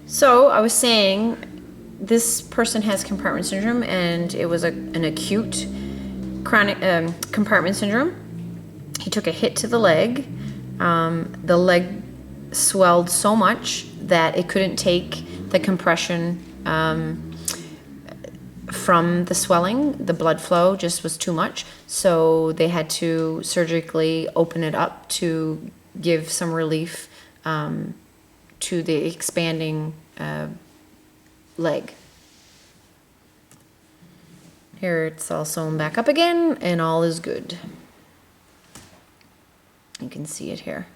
So I was saying this person has compartment syndrome, and it was an acute chronic compartment syndrome. He took a hit to the leg. The leg swelled so much that it couldn't take the compression from the swelling. The blood flow just was too much. So they had to surgically open it up to give some relief to the expanding leg. Here it's all sewn back up again, and all is good. You can see it here.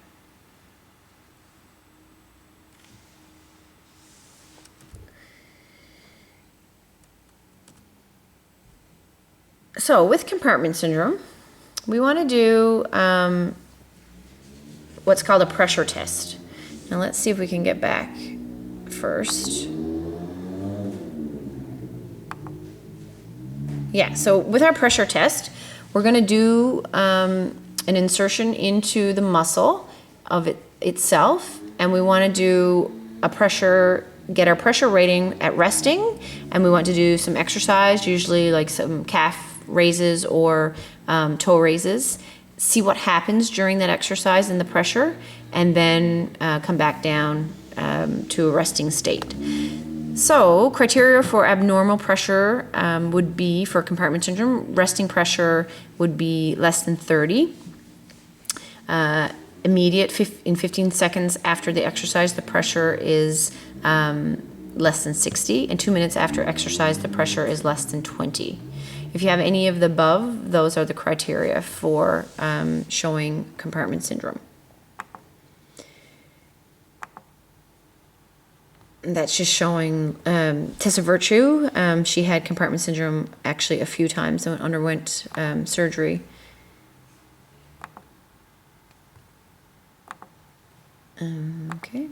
So with compartment syndrome, we want to do what's called a pressure test. Now let's see if we can get back first. Yeah, so with our pressure test, we're going to do an insertion into the muscle of it itself, and we want to do a pressure, get our pressure rating at resting, and we want to do some exercise, usually like some calf raises or toe raises, see what happens during that exercise in the pressure, and then come back down to a resting state. So criteria for abnormal pressure would be, for compartment syndrome, resting pressure would be less than 30. Immediate, in 15 seconds after the exercise, the pressure is less than 60, and 2 minutes after exercise, the pressure is less than 20. If you have any of the above, those are the criteria for showing compartment syndrome. That's just showing Tessa Virtue. She had compartment syndrome actually a few times and underwent surgery. Okay.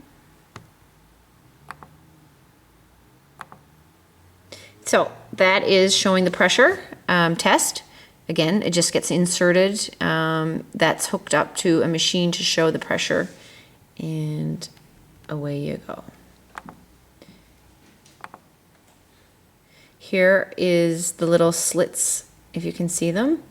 So that is showing the pressure test. Again, it just gets inserted. That's hooked up to a machine to show the pressure, and away you go. Here is the little slits, if you can see them.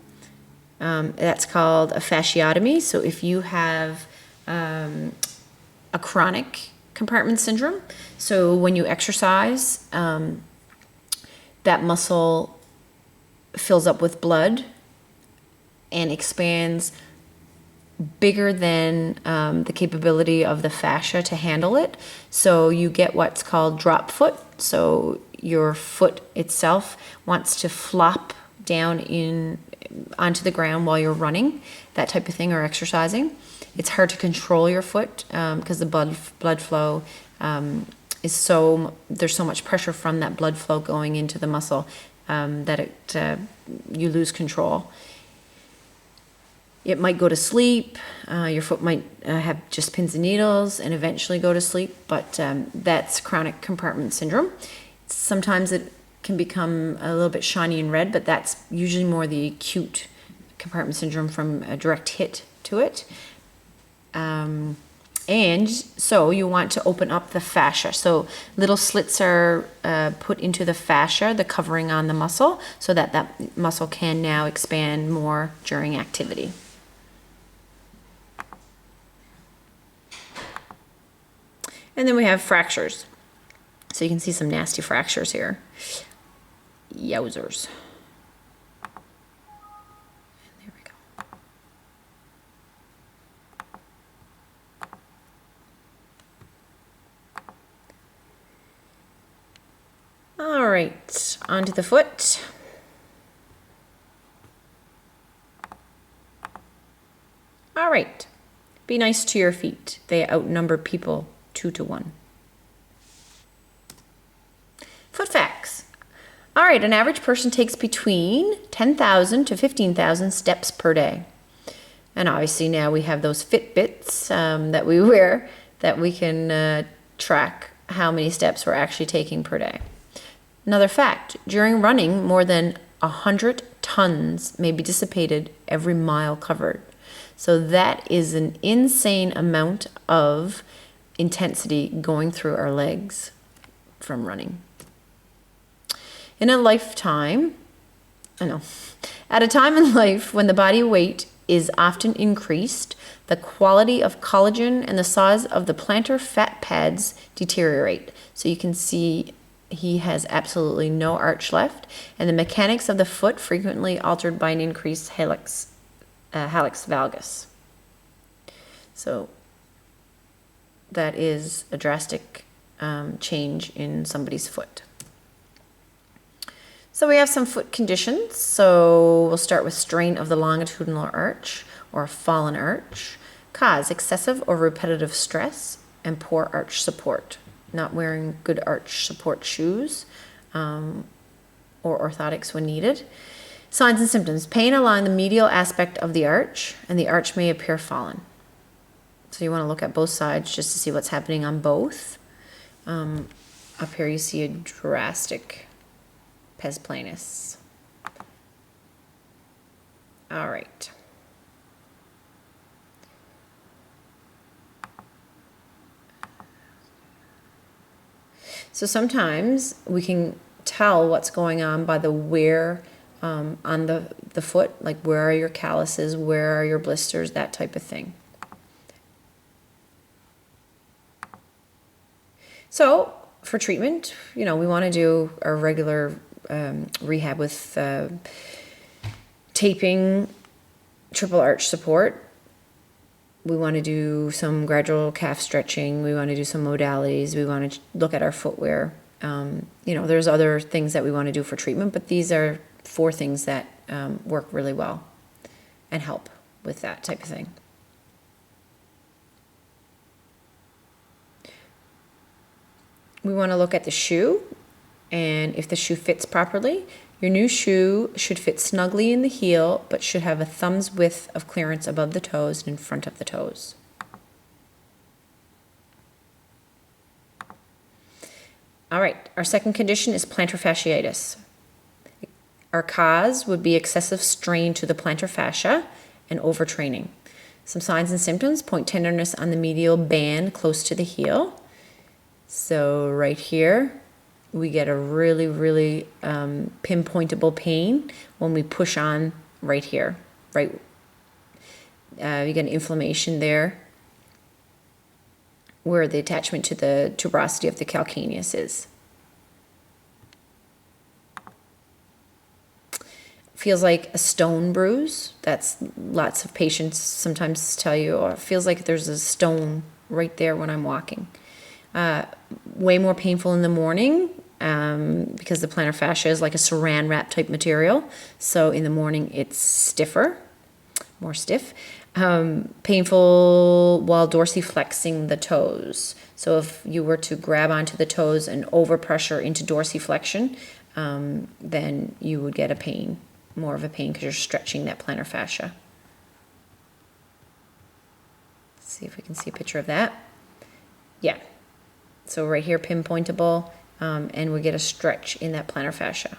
That's called a fasciotomy. So if you have a chronic compartment syndrome, so when you exercise, that muscle fills up with blood and expands bigger than the capability of the fascia to handle it. So you get what's called drop foot. So your foot itself wants to flop down onto the ground while you're running, that type of thing, or exercising. It's hard to control your foot because the blood flow there's so much pressure from that blood flow going into the muscle that you lose control. It might go to sleep. Your foot might have just pins and needles and eventually go to sleep, but that's chronic compartment syndrome. Sometimes it can become a little bit shiny and red, but that's usually more the acute compartment syndrome from a direct hit to it. And so you want to open up the fascia. So little slits are put into the fascia, the covering on the muscle, so that that muscle can now expand more during activity. And then we have fractures. So you can see some nasty fractures here. Yowzers. There we go. All right, onto the foot. All right, be nice to your feet. They outnumber people 2 to 1. Foot facts. All right, an average person takes between 10,000 to 15,000 steps per day. And obviously now we have those Fitbits that we wear that we can track how many steps we're actually taking per day. Another fact, during running, more than 100 tons may be dissipated every mile covered. So that is an insane amount of intensity going through our legs. from running. In a lifetime, at a time in life when the body weight is often increased, the quality of collagen and the size of the plantar fat pads deteriorate. So you can see he has absolutely no arch left, and the mechanics of the foot frequently altered by an increased hallux valgus. So that is a drastic change in somebody's foot. So we have some foot conditions. So we'll start with strain of the longitudinal arch or fallen arch. Cause excessive or repetitive stress and poor arch support. Not wearing good arch support shoes or orthotics when needed. Signs and symptoms. Pain along the medial aspect of the arch, and the arch may appear fallen. So you want to look at both sides just to see what's happening on both. Up here you see a drastic pes planus. All right. So sometimes we can tell what's going on by the wear on the foot, like where are your calluses, where are your blisters, that type of thing. So for treatment, we want to do our regular rehab with taping, triple arch support. We want to do some gradual calf stretching. We want to do some modalities. We want to look at our footwear. There's other things that we want to do for treatment, but these are 4 things that work really well and help with that type of thing. We want to look at the shoe, and if the shoe fits properly. Your new shoe should fit snugly in the heel, but should have a thumb's width of clearance above the toes and in front of the toes. All right, our second condition is plantar fasciitis. Our cause would be excessive strain to the plantar fascia and overtraining. Some signs and symptoms: point tenderness on the medial band close to the heel. So right here, we get a really, really pinpointable pain when we push on right here, right? You get an inflammation there where the attachment to the tuberosity of the calcaneus is. Feels like a stone bruise. That's lots of patients sometimes tell you, or it feels like there's a stone right there when I'm walking. Way more painful in the morning because the plantar fascia is like a saran wrap type material. So in the morning it's stiffer, more stiff. Painful while dorsiflexing the toes. So if you were to grab onto the toes and overpressure into dorsiflexion, then you would get a pain, more of a pain because you're stretching that plantar fascia. Let's see if we can see a picture of that. Yeah. So right here, pinpointable, and we get a stretch in that plantar fascia.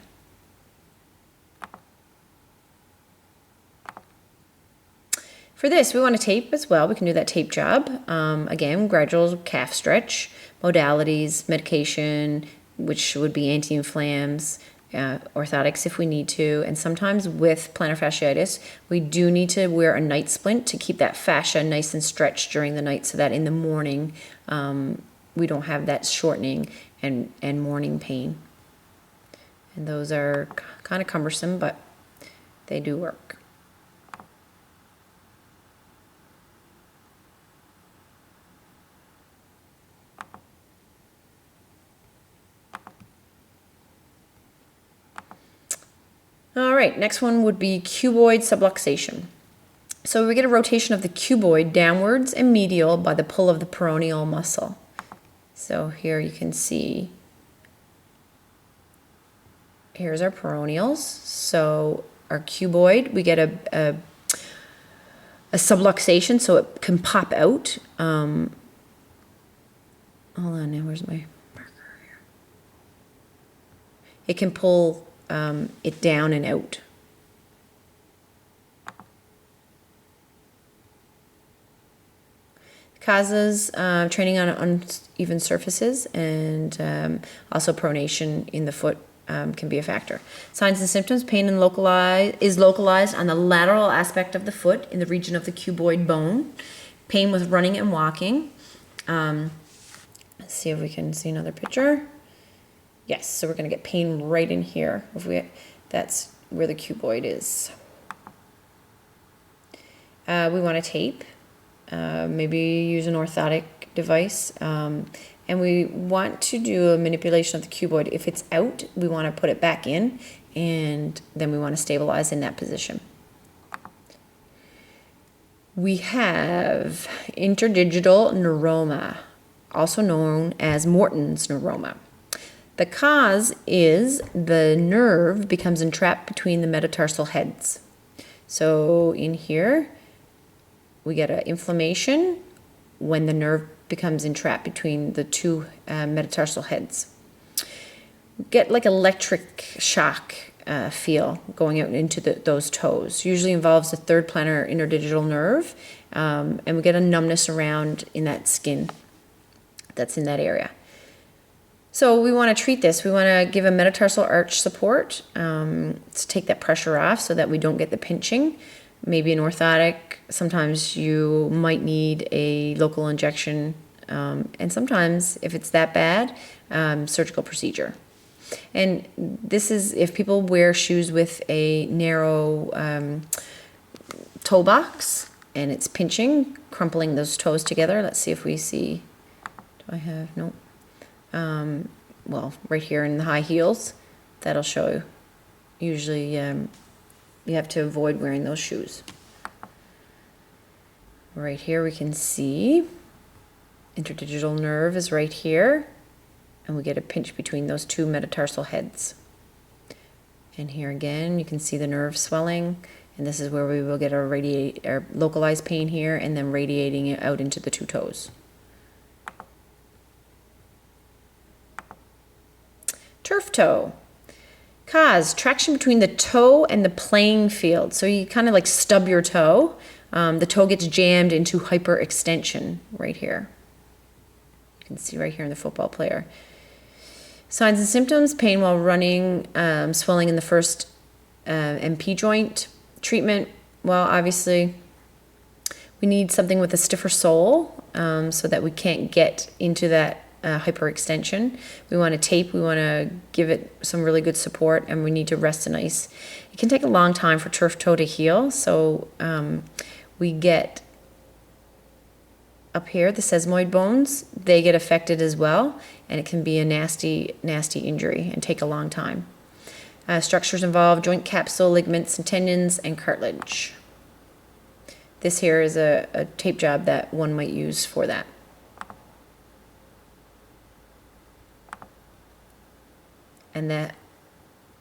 For this, we want to tape as well. We can do that tape job. Again, gradual calf stretch, modalities, medication, which would be anti-inflams, orthotics if we need to. And sometimes with plantar fasciitis, we do need to wear a night splint to keep that fascia nice and stretched during the night so that in the morning we don't have that shortening and morning pain. And those are kind of cumbersome, but they do work. All right, next one would be cuboid subluxation. So we get a rotation of the cuboid downwards and medial by the pull of the peroneal muscle. So here you can see, here's our peroneals. So our cuboid, we get a subluxation, so it can pop out. Hold on, now where's my marker here? It can pull it down and out. Causes training on uneven surfaces, and also pronation in the foot can be a factor. Signs and symptoms: pain is localized on the lateral aspect of the foot in the region of the cuboid bone. Pain with running and walking. Let's see if we can see another picture. Yes, so we're going to get pain right in here. That's where the cuboid is. We want to tape. Maybe use an orthotic device, and we want to do a manipulation of the cuboid. If it's out, we want to put it back in, and then we want to stabilize in that position. We have interdigital neuroma, also known as Morton's neuroma. The cause is the nerve becomes entrapped between the metatarsal heads. So in here, we get an inflammation when the nerve becomes entrapped between the two metatarsal heads. Get like electric shock feel going out into those toes. Usually involves the third planar interdigital nerve, and we get a numbness around in that skin that's in that area. So we want to treat this. We want to give a metatarsal arch support to take that pressure off so that we don't get the pinching. Maybe an orthotic. Sometimes you might need a local injection, and sometimes, if it's that bad, surgical procedure. And this is if people wear shoes with a narrow toe box and it's pinching, crumpling those toes together. Let's see if we see. Do I have no? Well, right here in the high heels, that'll show you. Usually, you have to avoid wearing those shoes. Right here we can see interdigital nerve is right here, and we get a pinch between those two metatarsal heads. And here again you can see the nerve swelling, and this is where we will get our localized pain here, and then radiating it out into the two toes. Turf toe. Cause traction between the toe and the playing field. So you kind of like stub your toe. The toe gets jammed into hyperextension right here. You can see right here in the football player. Signs and symptoms: pain while running, swelling in the first MP joint. Treatment: well, obviously we need something with a stiffer sole so that we can't get into that hyperextension. We want to tape, we want to give it some really good support, and we need to rest in ice. It can take a long time for turf toe to heal, so we get up here the sesamoid bones, they get affected as well, and it can be a nasty injury and take a long time. Structures involve joint capsule, ligaments and tendons, and cartilage. This here is a tape job that one might use for that. And that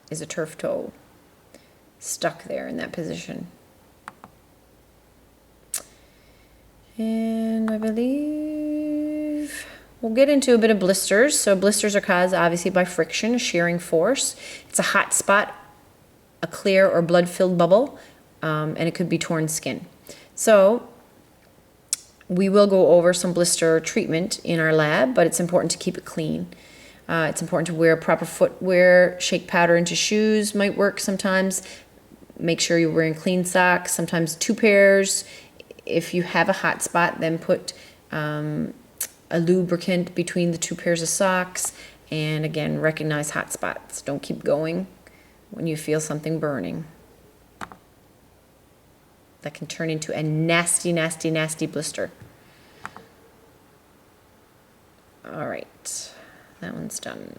is a turf toe stuck there in that position. And I believe we'll get into a bit of blisters. So blisters are caused obviously by friction, shearing force. It's a hot spot, a clear or blood-filled bubble, and it could be torn skin. So we will go over some blister treatment in our lab, but it's important to keep it clean. It's important to wear proper footwear. Shake powder into shoes might work sometimes. Make sure you're wearing clean socks, sometimes 2 pairs. If you have a hot spot, then put a lubricant between the 2 pairs of socks. And again, recognize hot spots. Don't keep going when you feel something burning. That can turn into a nasty, nasty, nasty blister. All right. That one's done.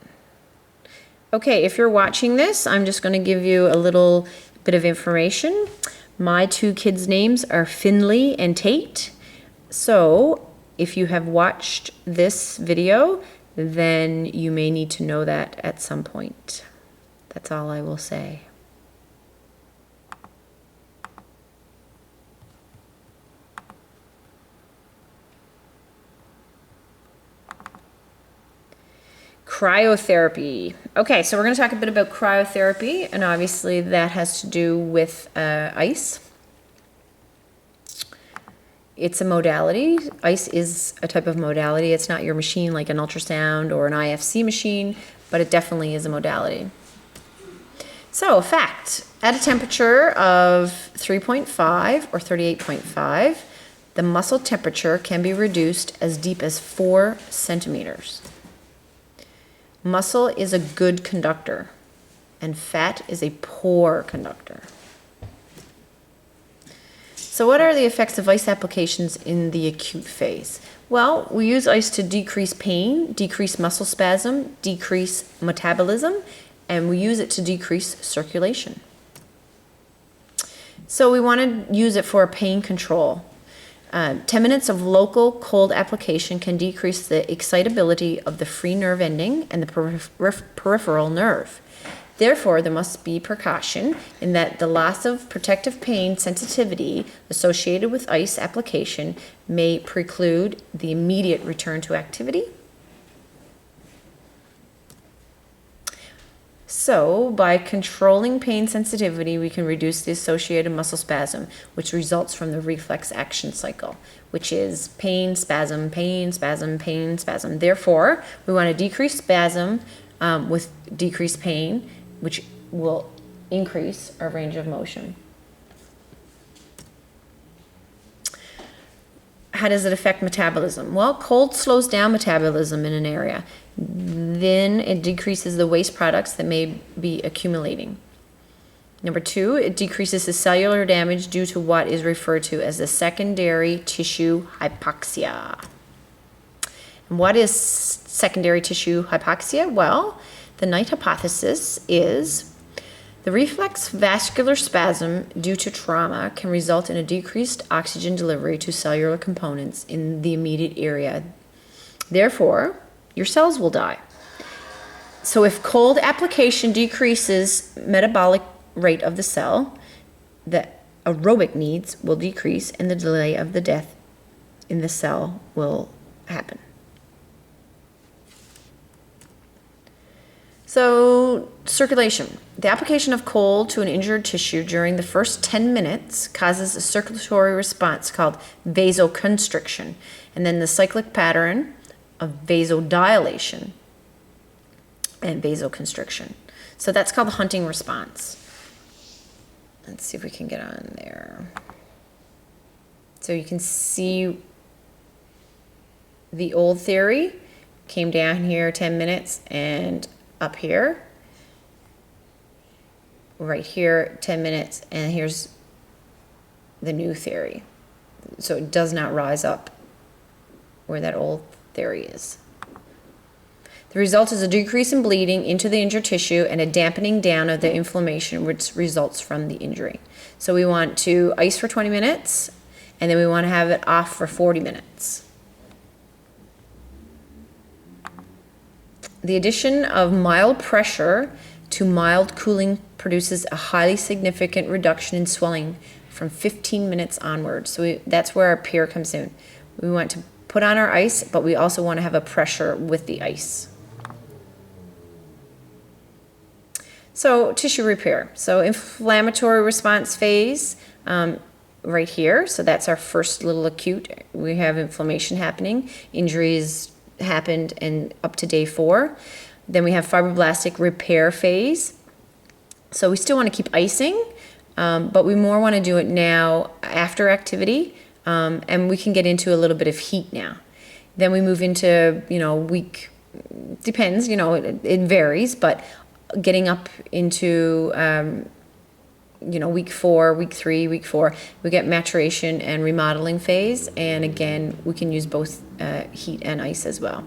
Okay, if you're watching this, I'm just going to give you a little bit of information. My 2 kids' names are Finley and Tate. So if you have watched this video, then you may need to know that at some point. That's all I will say. Cryotherapy. Okay, so we're going to talk a bit about cryotherapy, and obviously that has to do with ice. it's a modality. Ice is a type of modality. It's not your machine like an ultrasound or an IFC machine, but it definitely is a modality. So, fact, at a temperature of 3.5 or 38.5, the muscle temperature can be reduced as deep as 4 centimeters. Muscle is a good conductor, and fat is a poor conductor. So what are the effects of ice applications in the acute phase? Well, we use ice to decrease pain, decrease muscle spasm, decrease metabolism, and we use it to decrease circulation. So we want to use it for pain control. 10 minutes of local cold application can decrease the excitability of the free nerve ending and the peripheral nerve. Therefore, there must be precaution in that the loss of protective pain sensitivity associated with ice application may preclude the immediate return to activity. So, by controlling pain sensitivity, we can reduce the associated muscle spasm, which results from the reflex action cycle, which is pain, spasm, pain, spasm, pain, spasm. Therefore, we want to decrease spasm with decreased pain, which will increase our range of motion. How does it affect metabolism? Well, cold slows down metabolism in an area. Then it decreases the waste products that may be accumulating. Number 2, it decreases the cellular damage due to what is referred to as the secondary tissue hypoxia. And what is secondary tissue hypoxia? Well, the Knight hypothesis is the reflex vascular spasm due to trauma can result in a decreased oxygen delivery to cellular components in the immediate area. Therefore, your cells will die. So if cold application decreases metabolic rate of the cell, the aerobic needs will decrease and the delay of the death in the cell will happen. So, circulation. The application of cold to an injured tissue during the first 10 minutes causes a circulatory response called vasoconstriction, and then the cyclic pattern of vasodilation and vasoconstriction. So that's called the Hunting response. Let's see if we can get on there. So you can see the old theory came down here 10 minutes and up here, right here 10 minutes, and here's the new theory. So it does not rise up where that old theory is. The result is a decrease in bleeding into the injured tissue and a dampening down of the inflammation which results from the injury. So we want to ice for 20 minutes and then we want to have it off for 40 minutes. The addition of mild pressure to mild cooling produces a highly significant reduction in swelling from 15 minutes onward. So that's where our PIR comes in. We want to put on our ice, but we also want to have a pressure with the ice. So tissue repair. So inflammatory response phase right here. So that's our first little acute. We have inflammation happening. Injuries happened and up to day 4. Then we have fibroblastic repair phase. So we still want to keep icing, but we more want to do it now after activity, and we can get into a little bit of heat now. Then we move into, week, depends, it varies, but getting up into, week 4, week 3, week 4, we get maturation and remodeling phase, and again, we can use both heat and ice as well.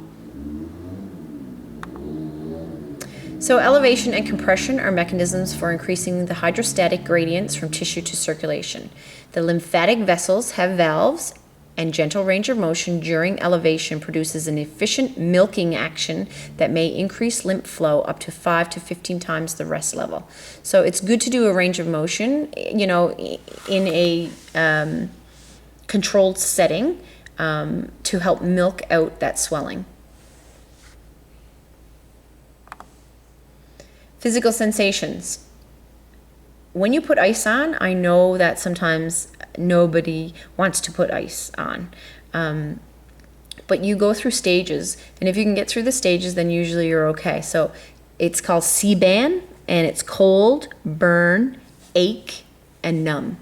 So elevation and compression are mechanisms for increasing the hydrostatic gradients from tissue to circulation. The lymphatic vessels have valves, and gentle range of motion during elevation produces an efficient milking action that may increase lymph flow up to 5 to 15 times the rest level. So it's good to do a range of motion, in a controlled setting to help milk out that swelling. Physical sensations. when you put ice on, I know that sometimes nobody wants to put ice on. But you go through stages, and if you can get through the stages, then usually you're okay. So it's called CBAN, and it's cold, burn, ache, and numb.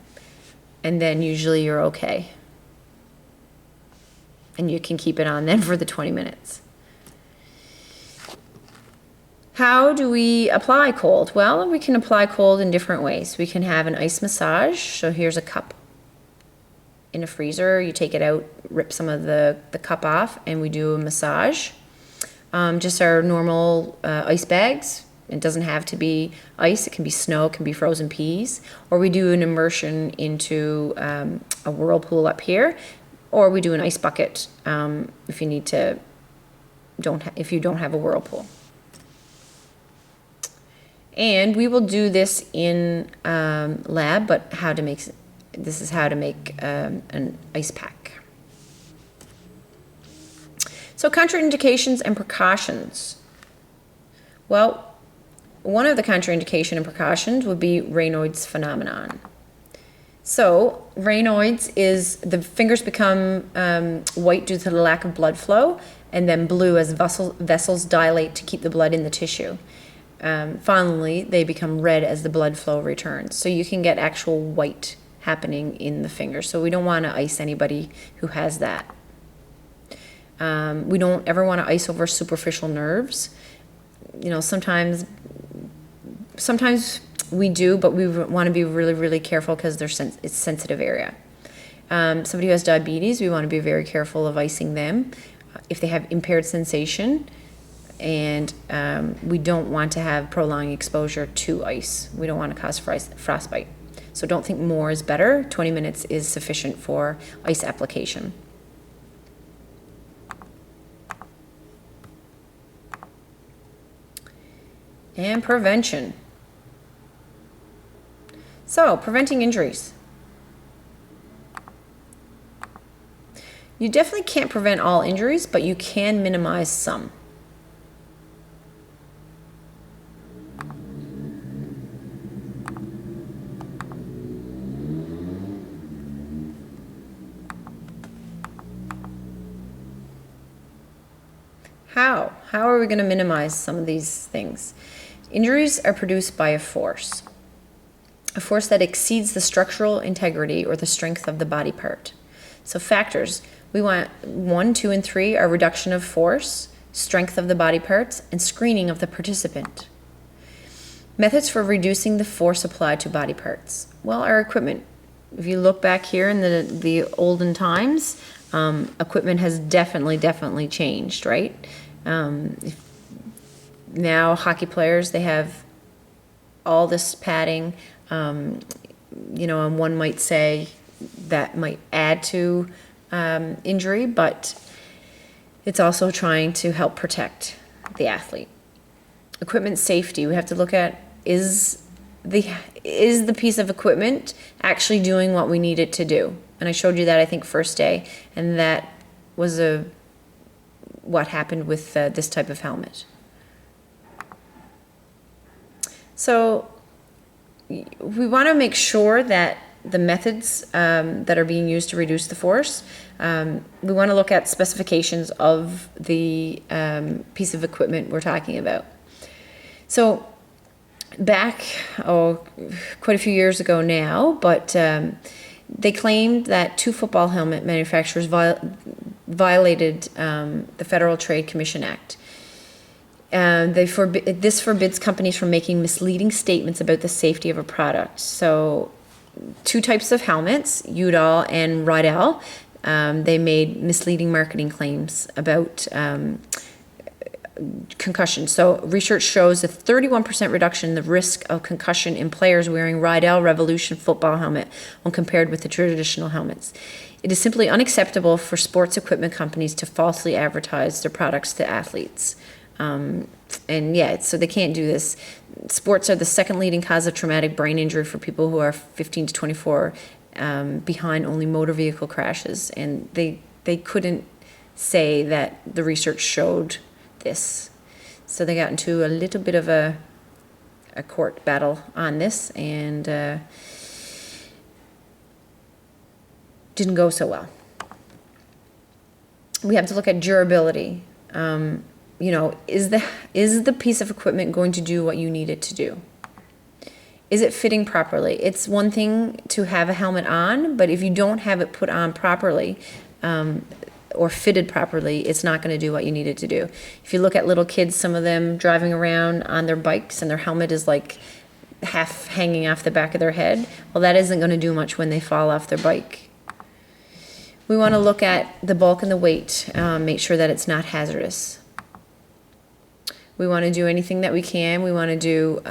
And then usually you're okay. And you can keep it on then for the 20 minutes. How do we apply cold? Well, we can apply cold in different ways. We can have an ice massage. So here's a cup in a freezer. You take it out, rip some of the cup off, and we do a massage. Just our normal ice bags. It doesn't have to be ice. It can be snow. It can be frozen peas. Or we do an immersion into a whirlpool up here. Or we do an ice bucket if you need to. If you don't have a whirlpool. And we will do this in lab, but this is how to make an ice pack. So contraindications and precautions. Well, one of the contraindication and precautions would be Raynaud's phenomenon. So Raynaud's is the fingers become white due to the lack of blood flow, and then blue as vessels dilate to keep the blood in the tissue. Finally, they become red as the blood flow returns. So you can get actual white happening in the finger. So we don't want to ice anybody who has that. We don't ever want to ice over superficial nerves. You know, sometimes we do, but we want to be really, really careful because it's a sensitive area. Somebody who has diabetes, we want to be very careful of icing them. If they have impaired sensation, and we don't want to have prolonged exposure to ice. We don't want to cause frostbite. So don't think more is better. 20 minutes is sufficient for ice application. And prevention. So, preventing injuries. You definitely can't prevent all injuries, but you can minimize some. How are we going to minimize some of these things? Injuries are produced by a force that exceeds the structural integrity or the strength of the body part. So factors, we want 1, 2, and 3 are reduction of force, strength of the body parts, and screening of the participant. Methods for reducing the force applied to body parts. Well, our equipment. If you look back here in the olden times, equipment has definitely changed, right? Now hockey players, they have all this padding, and one might say that might add to injury, but it's also trying to help protect the athlete. Equipment safety, we have to look at, is the piece of equipment actually doing what we need it to do? And I showed you that, I think, first day, and that was what happened with this type of helmet. So we want to make sure that the methods that are being used to reduce the force, we want to look at specifications of the piece of equipment we're talking about. So back, quite a few years ago now, but they claimed that 2 football helmet manufacturers violated the Federal Trade Commission Act. This forbids companies from making misleading statements about the safety of a product. So 2 types of helmets, Udall and Rydell, they made misleading marketing claims about concussion. So research shows a 31% reduction in the risk of concussion in players wearing Rydell Revolution football helmet when compared with the traditional helmets. It is simply unacceptable for sports equipment companies to falsely advertise their products to athletes. So they can't do this. Sports are the second leading cause of traumatic brain injury for people who are 15 to 24, behind only motor vehicle crashes. And they couldn't say that the research showed this. So they got into a little bit of a a court battle on this, and didn't go so well. We have to look at durability. You know, is the piece of equipment going to do what you need it to do? Is it fitting properly? It's one thing to have a helmet on, but if you don't have it put on properly, or fitted properly, it's not going to do what you need it to do. If you look at little kids, some of them driving around on their bikes and their helmet is like half hanging off the back of their head, well, that isn't going to do much when they fall off their bike. We want to look at the bulk and the weight, make sure that it's not hazardous. We want to do anything that we can. We want to do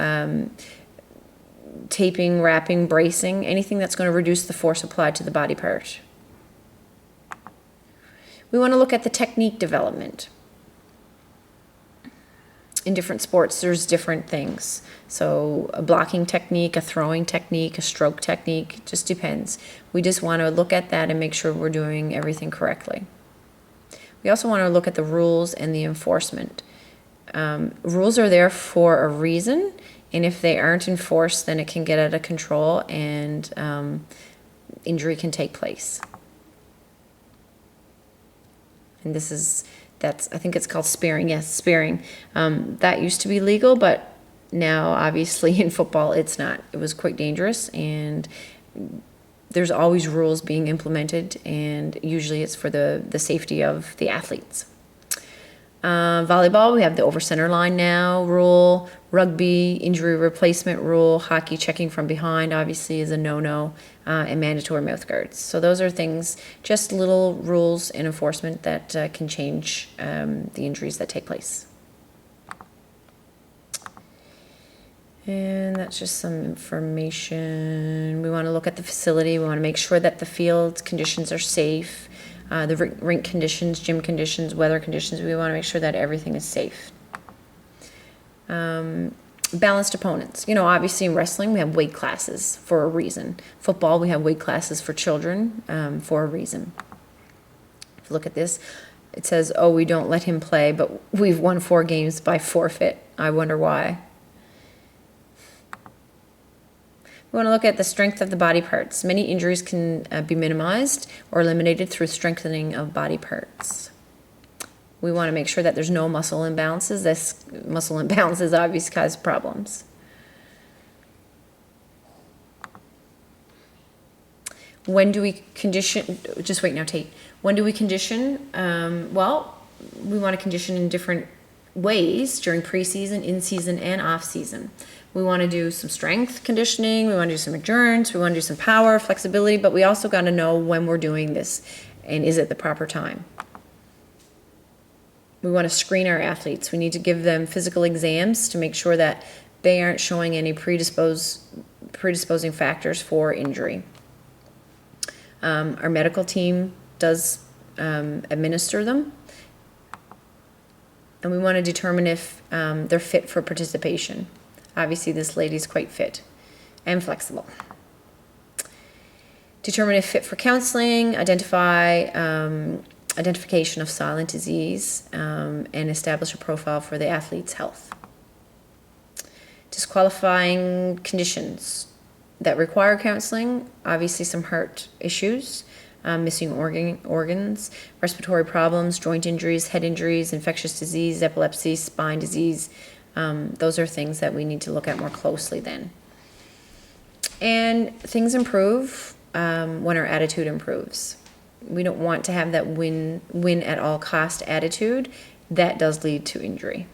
taping, wrapping, bracing, anything that's going to reduce the force applied to the body part. We want to look at the technique development. In different sports, there's different things. So a blocking technique, a throwing technique, a stroke technique, just depends. We just want to look at that and make sure we're doing everything correctly. We also want to look at the rules and the enforcement. Rules are there for a reason, and if they aren't enforced, then it can get out of control and injury can take place. And I think it's called sparing. Yes, sparing. That used to be legal, but now obviously in football it's not. It was quite dangerous, and there's always rules being implemented, and usually it's for the safety of the athletes. Volleyball, we have the over center line now rule. Rugby, injury replacement rule. Hockey, checking from behind obviously is a no-no, and mandatory mouth guards. So those are things, just little rules and enforcement that can change the injuries that take place. And that's just some information. We want to look at the facility. We want to make sure that the field conditions are safe. The rink conditions, gym conditions, weather conditions, we want to make sure that everything is safe. Balanced opponents. You know, obviously in wrestling we have weight classes for a reason. Football, we have weight classes for children for a reason. If you look at this, it says, oh, we don't let him play, but we've won 4 games by forfeit. I wonder why. We want to look at the strength of the body parts. Many injuries can be minimized or eliminated through strengthening of body parts. We want to make sure that there's no muscle imbalances. This muscle imbalances obviously cause problems. When do we condition? Just wait now, Tate. When do we condition? Well, we want to condition in different ways during preseason, in-season, and off-season. We want to do some strength conditioning, we want to do some endurance, we want to do some power, flexibility, but we also got to know when we're doing this and is it the proper time. We want to screen our athletes. We need to give them physical exams to make sure that they aren't showing any predisposing factors for injury. Our medical team does administer them. And we want to determine if they're fit for participation. Obviously, this lady's quite fit and flexible. Determine if fit for counseling, identification of silent disease, and establish a profile for the athlete's health. Disqualifying conditions that require counseling, obviously some heart issues, missing organs, respiratory problems, joint injuries, head injuries, infectious disease, epilepsy, spine disease. Those are things that we need to look at more closely then. And things improve when our attitude improves. We don't want to have that win at all cost attitude. That does lead to injury.